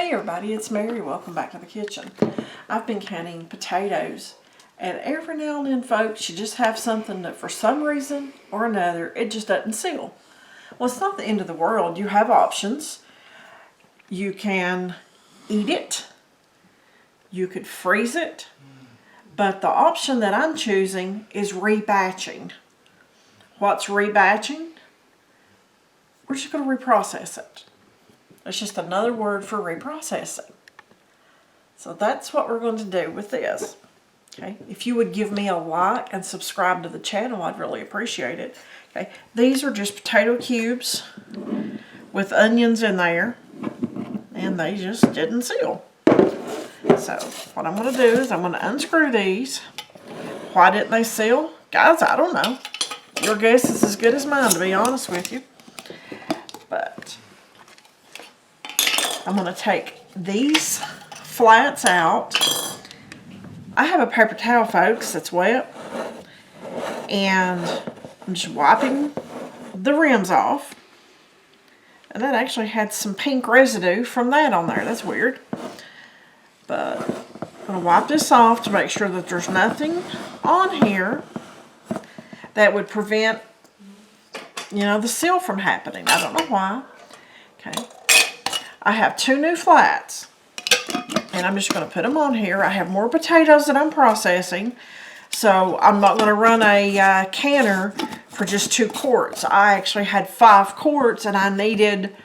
Hey everybody, it's Mary. Welcome back to the kitchen. I've been canning potatoes, and every now and then, folks, you just have something that for some reason or another, it just doesn't seal. Well, it's not the end of the world. You have options. You can eat it. You could freeze it. But the option that I'm choosing is rebatching. What's rebatching? We're just going to reprocess it. It's just another word for reprocessing. So that's what we're going to do with this. Okay, if you would give me a like and subscribe to the channel, I'd really appreciate it. Okay, these are just potato cubes with onions in there, and they just didn't seal. So what I'm going to do is I'm going to unscrew these. Why didn't they seal? Guys, I don't know. Your guess is as good as mine, to be honest with you. But I'm going to take these flats out. I have a paper towel, folks, that's wet. And I'm just wiping the rims off. And that actually had some pink residue from that on there. That's weird. But I'm going to wipe this off to make sure that there's nothing on here that would prevent, the seal from happening. I don't know why. Okay. I have 2 new flats, and I'm just going to put them on here. I have more potatoes that I'm processing, so I'm not going to run a canner for just 2 quarts. I actually had 5 quarts, and I needed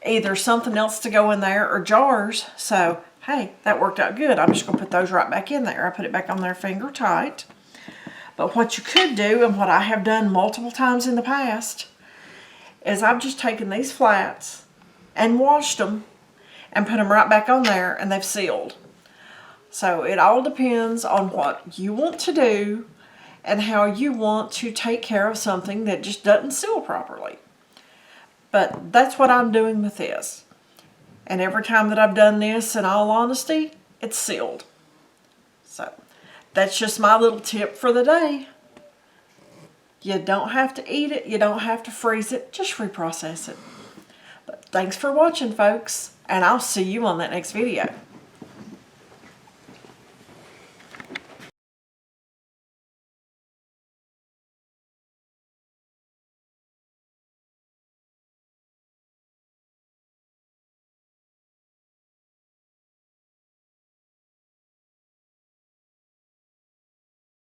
either something else to go in there or jars, so hey, that worked out good. I'm just going to put those right back in there. I put it back on there finger tight. But what you could do, and what I have done multiple times in the past, is I've just taken these flats and washed them and put them right back on there, and they've sealed. So it all depends on what you want to do and how you want to take care of something that just doesn't seal properly. But that's what I'm doing with this. And every time that I've done this, in all honesty, it's sealed. So that's just my little tip for the day. You don't have to eat it. You don't have to freeze it. Just reprocess it. But thanks for watching, folks, and I'll see you on that next video.